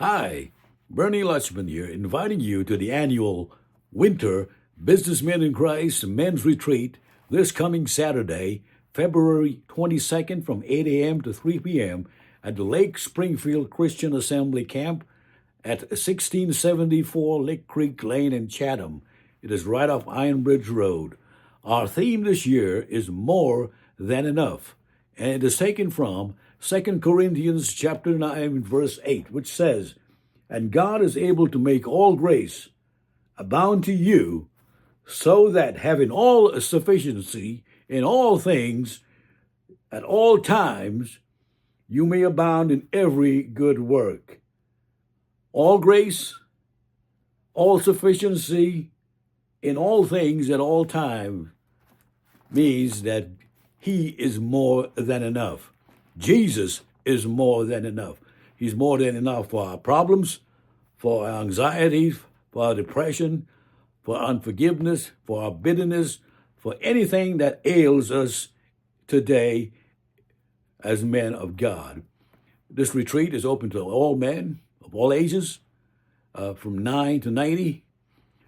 Hi, Bernie Lutchman here, inviting you to the annual Winter Businessmen in Christ Men's Retreat this coming Saturday, February 22nd from 8 a.m. to 3 p.m. at the Lake Springfield Christian Assembly Camp at 1674 Lick Creek Lane in Chatham. It is right off Iron Bridge Road. Our theme this year is More Than Enough, and it is taken from 2 Corinthians chapter 9, verse 8, which says, "And God is able to make all grace abound to you, so that having all sufficiency in all things at all times, you may abound in every good work." All grace, all sufficiency in all things at all times means that He is more than enough. Jesus is more than enough. He's more than enough for our problems, for our anxieties, for our depression, for unforgiveness, for our bitterness, for anything that ails us today as men of God. This retreat is open to all men of all ages, from 9 to 90.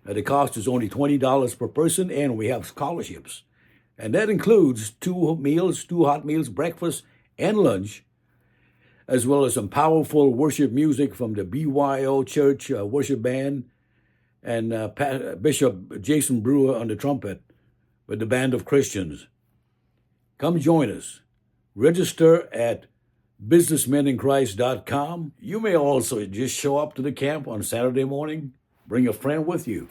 The cost is only $20 per person, and we have scholarships. And that includes two hot meals, breakfast and lunch, as well as some powerful worship music from the BYO Church Worship Band and Bishop Jason Brewer on the trumpet with the Band of Christians. Come join us. Register at businessmeninchrist.com. You may also just show up to the camp on Saturday morning, bring a friend with you,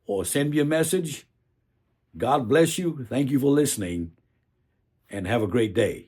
or send me a message. God bless you. Thank you for listening, and have a great day.